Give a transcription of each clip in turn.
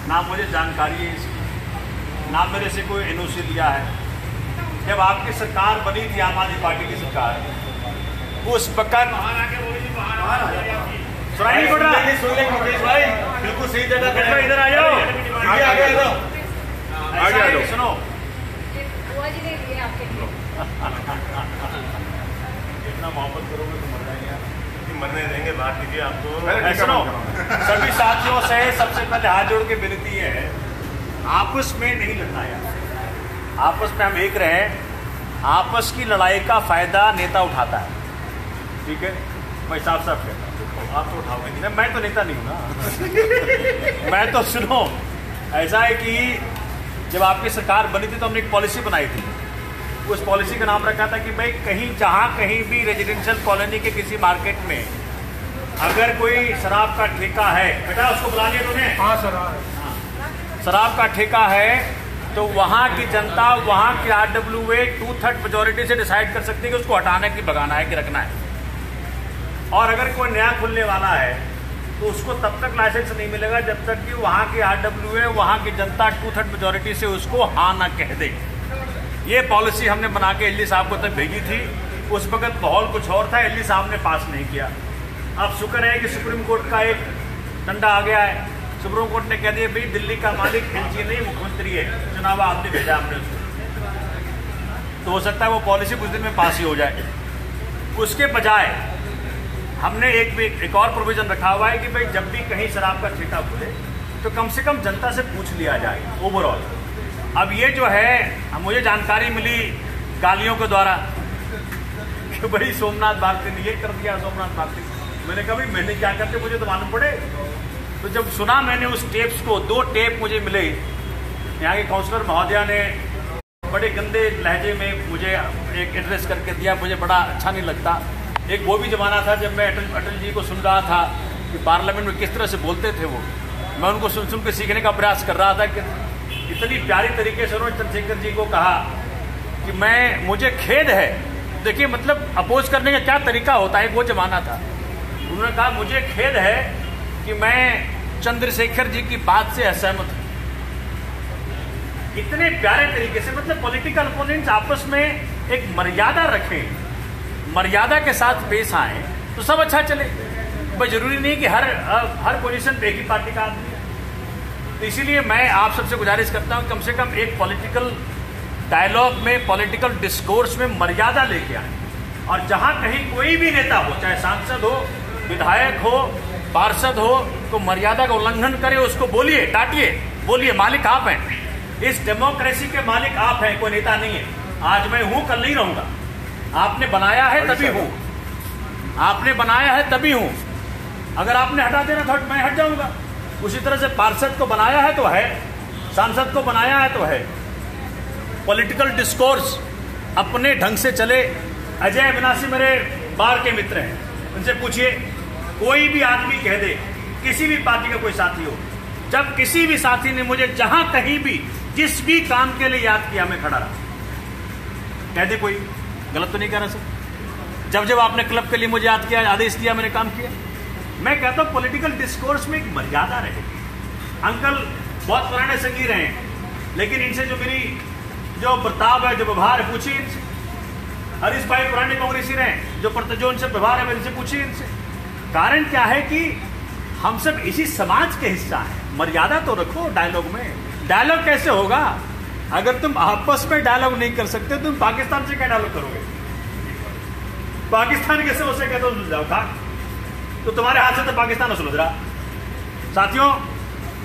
ना मुझे जानकारी है इसकी, ना मेरे से कोई एनओसी लिया है। जब आपकी सरकार बनी थी आम आदमी पार्टी की सरकार, उस वक्त सुनाई नहीं पड़ रहा, बिल्कुल सही जगह इधर आ जाओ, आगे आ जाओ, सुनो। इतना मोहब्बत करोगे तो मर जाएंगे, मरने देंगे, बात दीजिए आपको। सुनो, सभी साथियों से सबसे पहले हाथ जोड़ के विनती है, आपस में नहीं लड़ना यार। आपस में हम एक रहे, आपस की लड़ाई का फायदा नेता उठाता है, ठीक है? मैं साफ साफ कहता हूँ, आप तो उठाओगे नहीं, मैं तो नेता नहीं हूँ ना। मैं तो सुनो, ऐसा है कि जब आपकी सरकार बनी थी तो हमने एक पॉलिसी बनाई थी। उस पॉलिसी का नाम रखा था कि भाई कहीं भी रेजिडेंशियल कॉलोनी के किसी मार्केट में अगर कोई शराब का ठेका है, बेटा उसको बुला लिया तूने? हाँ सर, शराब का ठेका है तो वहाँ की जनता, वहाँ की RWA 2/3 मेजोरिटी से डिसाइड कर सकती है कि उसको हटाना है कि भगाना है कि रखना है। और अगर कोई नया खुलने वाला है तो उसको तब तक लाइसेंस नहीं मिलेगा जब तक कि वहाँ की RWA, वहाँ की जनता 2/3 मेजोरिटी से उसको हाँ ना कह दे। ये पॉलिसी हमने बना के एलजी साहब को तब भेजी थी। उस वक्त माहौल कुछ और था, एलजी साहब ने पास नहीं किया। अब शुक्र है कि सुप्रीम कोर्ट का एक डंडा आ गया है। सुप्रीम कोर्ट ने कह दिया भाई दिल्ली का मालिक एलजी नहीं, मुख्यमंत्री है, चुनाव आपने भेजा हमने उसको, तो हो सकता है वो पॉलिसी कुछ दिन में पास ही हो जाए। उसके बजाय हमने एक और प्रोविजन रखा हुआ है कि भाई जब भी कहीं शराब का ठेका खुले तो कम से कम जनता से पूछ लिया जाए ओवरऑल। अब ये जो है, मुझे जानकारी मिली गालियों के द्वारा कि भाई सोमनाथ भारती ने ये कर दिया, सोमनाथ भारती। मैंने कहा भाई मैंने क्या करते, मुझे तो मालूम पड़े। तो जब सुना मैंने उस टेप्स को, 2 टेप मुझे मिले, यहाँ के काउंसलर महोदया ने बड़े गंदे लहजे में मुझे एक एड्रेस करके दिया, मुझे बड़ा अच्छा नहीं लगता। एक वो भी जमाना था जब मैं अटल जी को सुन रहा था कि पार्लियामेंट में किस तरह से बोलते थे वो, मैं उनको सुन सुन के सीखने का प्रयास कर रहा था कि इतनी प्यारी तरीके से उन्होंने चंद्रशेखर जी को कहा कि मुझे खेद है। देखिए मतलब अपोज करने का क्या तरीका होता है, वो जमाना था। उन्होंने कहा मुझे खेद है कि मैं चंद्रशेखर जी की बात से असहमत हूं। इतने प्यारे तरीके से, मतलब पॉलिटिकल अपोनेंट्स आपस में एक मर्यादा रखें, मर्यादा के साथ पेश आए तो सब अच्छा चले। भाई जरूरी नहीं कि हर पोजीशन पे एक ही पार्टी का आदमी है। तो इसीलिए मैं आप सबसे गुजारिश करता हूं कम से कम एक पॉलिटिकल डायलॉग में, पॉलिटिकल डिस्कोर्स में मर्यादा लेके आए। और जहां कहीं कोई भी नेता हो, चाहे सांसद हो, विधायक हो, पार्षद हो, तो मर्यादा का उल्लंघन करे, उसको बोलिए, डांटिए, बोलिए। मालिक आप हैं, इस डेमोक्रेसी के मालिक आप हैं, कोई नेता नहीं है। आज मैं हूं, कल नहीं रहूंगा। आपने बनाया है तभी हूं, आपने बनाया है तभी हूं। अगर आपने हटा देना तो मैं हट जाऊंगा। उसी तरह से पार्षद को बनाया है तो है, सांसद को बनाया है तो है। पॉलिटिकल डिस्कोर्स अपने ढंग से चले। अजय अविनाशी मेरे बार के मित्र हैं, उनसे पूछिए, कोई भी आदमी कह दे, किसी भी पार्टी का कोई साथी हो, जब किसी भी साथी ने मुझे जहां कहीं भी जिस भी काम के लिए याद किया, मैं खड़ा रहा। कह दे कोई, गलत तो नहीं कह रहा सर? जब आपने क्लब के लिए मुझे याद किया, आदेश दिया, मैंने काम किया। मैं कहता हूं पॉलिटिकल डिस्कोर्स में एक मर्यादा रहेगी। अंकल बहुत पुराने संगीत हैं, लेकिन इनसे जो मेरी जो बर्ताव है, जो व्यवहार है, पूछिए इनसे। हरीश भाई पुराने कांग्रेसी रहे, जो उनसे व्यवहार है, इनसे पूछिए इनसे। कारण क्या है कि हम सब इसी समाज के हिस्सा हैं। मर्यादा तो रखो डायलॉग में। डायलॉग कैसे होगा अगर तुम आपस में डायलॉग नहीं कर सकते? तुम पाकिस्तान से क्या डायलॉग करोगे? पाकिस्तान कैसे उसे कहते हो सुलझ जाओ का? तो तुम्हारे हाथ से तो पाकिस्तान सुलझ रहा। साथियों,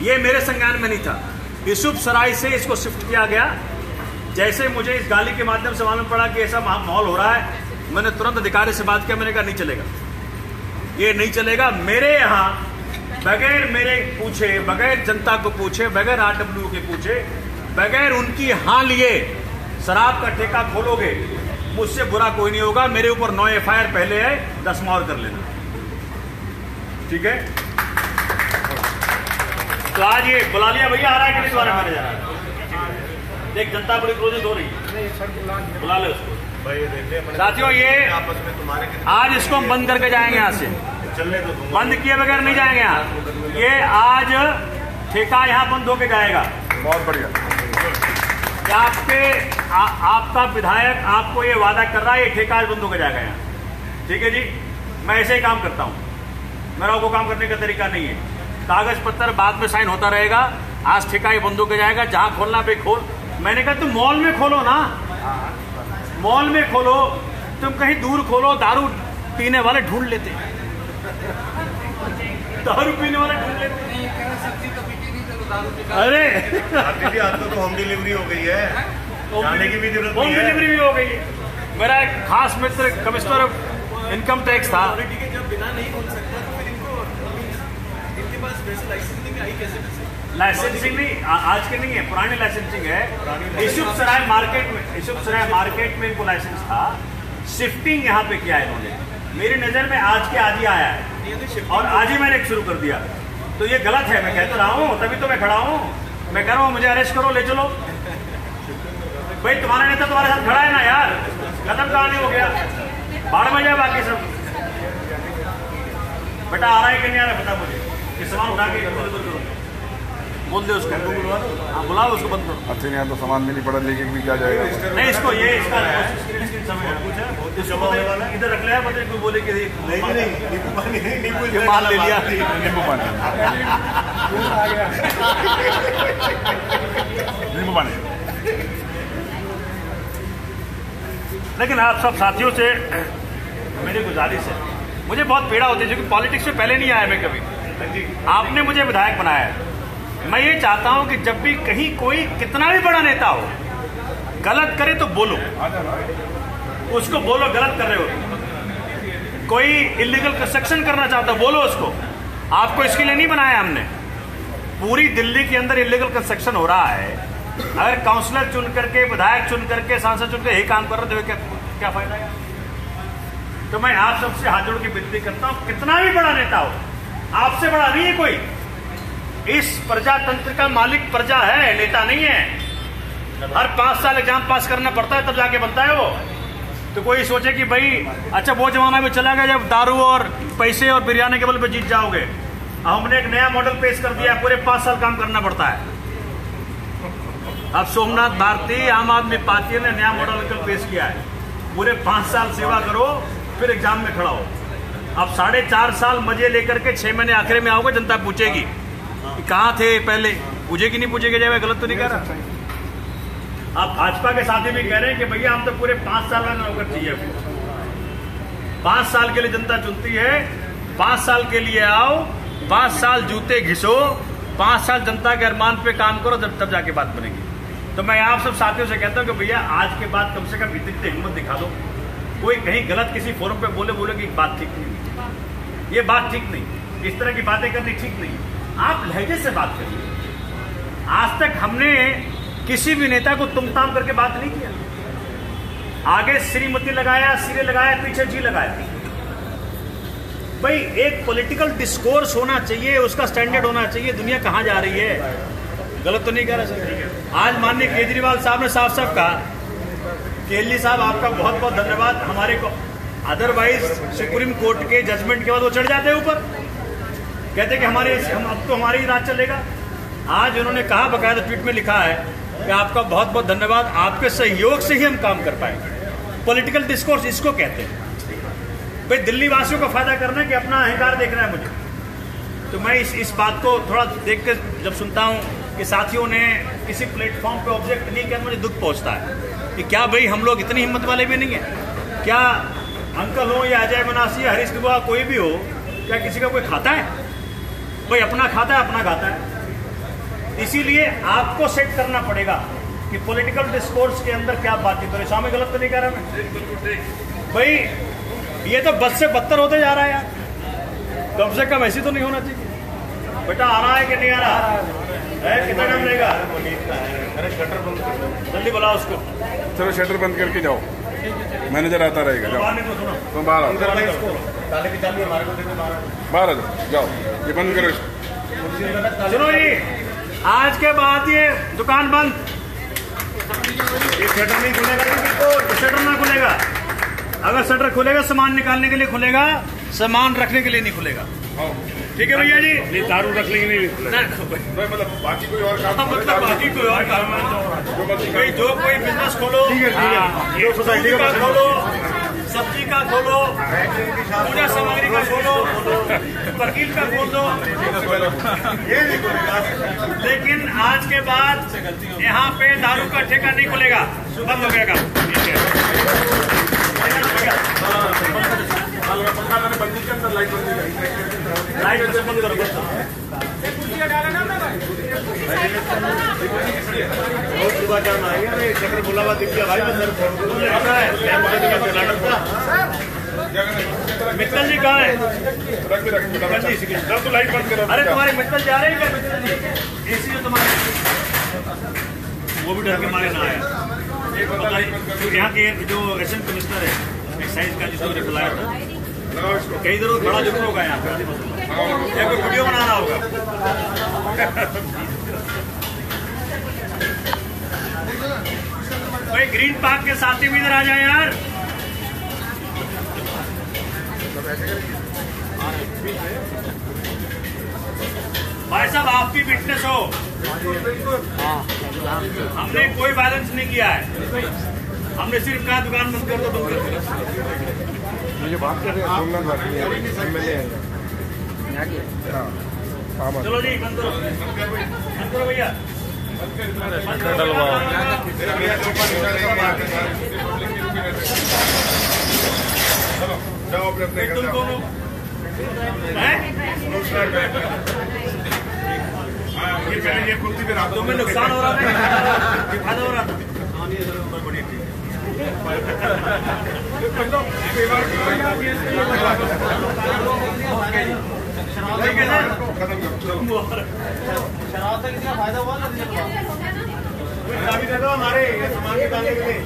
ये मेरे संज्ञान में नहीं था। यूसुफ सराय से इसको शिफ्ट किया गया। जैसे मुझे इस गाली के माध्यम से मालूम पड़ा कि ऐसा माहौल हो रहा है, मैंने तुरंत अधिकारी से बात किया। मैंने कहा नहीं चलेगा, ये नहीं चलेगा। मेरे यहाँ बगैर मेरे पूछे, बगैर जनता को पूछे, बगैर RWA के पूछे, बगैर उनकी हाँ लिए शराब का ठेका खोलोगे, मुझसे बुरा कोई नहीं होगा। मेरे ऊपर 9 FIR पहले है, 10 और कर लेना, ठीक है? तो आज ये बुला लिया भैया, आ रहा है कि नहीं दोबारा मेरे जाना? देख जनता बड़ी क्रोधित हो रही है, बुला ले उसको। साथियों, ये आपस में तुम्हारे आज इसको हम बंद करके जाएंगे यहाँ से। चलने तो बंद किए बगैर नहीं जाएंगे यहाँ। ये आज ठेका यहाँ बंद होके जाएगा। बहुत बढ़िया। क्या आपका विधायक आपको ये वादा कर रहा है ये ठेका आज बंद होकर जाएगा यहाँ? ठीक है जी, मैं ऐसे ही काम करता हूँ, मेरा वो काम करने का तरीका नहीं है। कागज पत्तर बाद में साइन होता रहेगा, आज ठेका ही बंद होकर जाएगा। जहां खोलना पे खोल। मैंने कहा तुम मॉल में खोलो ना, मॉल में खोलो, तुम कहीं दूर खोलो, दारू पीने वाले ढूंढ लेते, दारू पीने वाले ढूंढ लेते। अरे दीदी आपको तो होम डिलीवरी हो गई है, जाने की भी जरूरत नहीं है। होम डिलीवरी भी हो गई है। मेरा एक खास मित्र कमिश्नर ऑफ इनकम टैक्स था। जब बिना नहीं खोल सकता तो फिर इनके पास वैसे लाइसेंसिंग आई कैसे? लाइसेंसिंग नहीं, आज के नहीं है, पुरानी लाइसेंसिंग है। यूसुफ सराय मार्केट में इनको लाइसेंस था। शिफ्टिंग यहाँ पे किया है इन्होंने, मेरी नजर में आज के आज ही आया है और आज ही मैंने शुरू कर दिया। तो ये गलत है, मैं कह तो रहा हूँ, तभी तो मैं खड़ा हूँ। मैं कह रहा हूँ मुझे अरेस्ट करो, ले चलो। भाई तुम्हारा नेता तुम्हारे साथ खड़ा है ना यार, खत्म कहानी हो गया, बाढ़ में जाए बाकी सब। बेटा आ रहा है कि नहीं आ रहा बता मुझे, ये सामान उठा के बोल दे उसको, हाँ बुलाओ उसको, बंद करो। अच्छे यहाँ तो सामान भी नहीं पड़ा, लेके भी क्या जाएगा? नहीं इसको ये इसका इधर रख लिया, मतलब कोई बोले कि नहीं माल ले लिया, नींबू पानी नींबू पानी। लेकिन आप सब साथियों से मेरी गुजारिश है, मुझे बहुत पीड़ा होती है क्योंकि पॉलिटिक्स में पहले नहीं आया मैं कभी। आपने मुझे विधायक बनाया है, मैं ये चाहता हूं कि जब भी कहीं कोई कितना भी बड़ा नेता हो गलत करे तो बोलो, उसको बोलो गलत कर रहे हो। कोई इलीगल कंस्ट्रक्शन करना चाहता बोलो उसको, आपको इसके लिए नहीं बनाया हमने। पूरी दिल्ली के अंदर इलीगल कंस्ट्रक्शन हो रहा है, अगर काउंसलर चुन करके, विधायक चुन करके, सांसद चुन के यही काम कर रहे हो तो क्या फायदा है? तो मैं आप सबसे हाथ जोड़ के विनती करता हूं, कितना भी बड़ा नेता हो, आपसे बड़ा नहीं है कोई। इस प्रजातंत्र का मालिक प्रजा है, नेता नहीं है। हर 5 साल एग्जाम पास करना पड़ता है तब जाके बनता है वो। तो कोई सोचे कि भाई अच्छा वो जमाना भी चला गया जब दारू और पैसे और बिरयानी के बल पे जीत जाओगे। हमने एक नया मॉडल पेश कर दिया, पूरे 5 साल काम करना पड़ता है। अब सोमनाथ भारती आम आदमी पार्टी ने नया मॉडल कल पेश किया है, पूरे 5 साल सेवा करो फिर एग्जाम में खड़ा हो। अब 4.5 साल मजे लेकर के 6 महीने आखिर में आओगे, जनता पूछेगी कहाँ थे पहले, पूछेगी नहीं पूछेगी, जाए गलत तो नहीं कह रहा। आप भाजपा के साथी भी कह रहे हैं कि भैया हम तो पूरे 5 साल में नौकर चाहिए। 5 साल के लिए जनता चुनती है, 5 साल के लिए आओ, 5 साल जूते घिसो, 5 साल जनता के अरमान पे काम करो, तब जाके बात बनेगी। तो मैं आप सब साथियों से कहता हूं कि भैया आज के बाद कम से कम इतनी हिम्मत दिखा दो, कोई कहीं गलत किसी फोरम पे बोले कि बात ठीक नहीं, ये बात ठीक नहीं, इस तरह की बातें करनी ठीक नहीं। आप लहजे से बात करिए। आज तक हमने किसी भी नेता को तुम ताम करके बात नहीं किया, आगे श्रीमती लगाया, सिरे लगाया, पीछे जी लगाया। भाई एक पॉलिटिकल डिस्कोर्स होना चाहिए, उसका स्टैंडर्ड होना चाहिए। दुनिया कहां जा रही है, गलत तो नहीं कह रहा सर। आज माननीय केजरीवाल साहब ने साफ साफ कहा, केजरी साहब आपका बहुत बहुत धन्यवाद, हमारे को अदरवाइज सुप्रीम कोर्ट के जजमेंट के बाद वो चढ़ जाते हैं ऊपर, कहते कि अब तो हमारी राज चलेगा। आज उन्होंने कहा, बकायदा ट्वीट में लिखा है कि आपका बहुत बहुत धन्यवाद, आपके सहयोग से ही हम काम कर पाएंगे। पॉलिटिकल डिस्कोर्स इसको कहते हैं। भाई दिल्ली वासियों का फायदा करना है कि अपना अहंकार देखना है मुझे। तो मैं इस बात को थोड़ा देख कर जब सुनता हूँ कि साथियों ने किसी प्लेटफॉर्म पे ऑब्जेक्ट नहीं किया, मुझे दुख पहुंचता है कि क्या भाई हम लोग इतनी हिम्मत वाले भी नहीं है क्या? अंकल हो या अजय बनासी या हरीश दुआ कोई भी हो, क्या किसी का कोई खाता है? भाई अपना खाता है, अपना खाता है। इसीलिए आपको सेट करना पड़ेगा कि पॉलिटिकल डिस्कोर्स के अंदर क्या बातचीत हो रही। स्वामी गलत तो नहीं कह रहा मैं? भाई ये तो बद से बदतर होते जा रहा है यार, कम से कम ऐसी तो नहीं होना चाहिए। बेटा आ रहा है कि नहीं आ रहा है? कितना टाइम लगेगा? अरे शटर बंद कर दो, जल्दी बुलाओ उसको। चलो शटर बंद करके जाओ, मैनेजर आता रहेगा। जाओ बाहर नहीं तो सुनो, तुम बाहर आओ, ताले की चाबी हमारे को दे दो, बाहर आ जाओ, ये बंद करो इसको। सुनो जी, आज के बाद ये दुकान बंद, ये शटर नहीं खुलेगा, शटर ना खुलेगा। अगर शटर खुलेगा सामान निकालने के लिए खुलेगा, सामान रखने के लिए नहीं खुलेगा। ठीक है भैया जी, नहीं दारू रख लेंगे नहीं ना मतलब बाकी कोई और काम मतलब बाकी कोई और काम भाई जो कोई बिजनेस खोलो, सोसाइटी का खोलो, सब्जी का खोलो, पूजा सामग्री का खोलो, वकील का खोल दो, लेकिन आज के बाद यहाँ पे दारू का ठेका नहीं खुलेगा, बंद हो गया। बंदी के अंदर लाइट बंद करो। चक्र बोला हुआ दिख गया भाई मित्तल जी कहाँ है? तो लाइट बंद करो। अरे तुम्हारे मित्तल जा रहे हैं क्या? मित्तल जी एसी जो तुम्हारे वो भी डर के मारे ना आया। यहाँ के जो एसएम कमिश्नर है एक्साइज का, जिसको मुझे बुलाया था, कई दिनों बड़ा जुक्र होगा यहाँ पे, या कोई वीडियो बनाना होगा। भाई ग्रीन पार्क के साथी भी इधर आ जाए यार। भाई साहब आप भी फिटनेस हो, हमने कोई बैलेंस नहीं किया है, हमने सिर्फ कहा दुकान बंद कर दो, बंद कर दो। मुझे बात कर रहे हैं सोमनाथ बाकी एमएलए हैं। चलो जी बंद करो भैया। जाओ अपने अपने घर तुम जाओ। दोनों हैं? ये कुर्सी पे रात तुम्हें नुकसान हो रहा था, फायदा हो रहा था? बढ़िया ठीक खत्म करो। शराब से किसी का फायदा हुआ ना? चाबी दे दो हमारे सामान निकालने के लिए।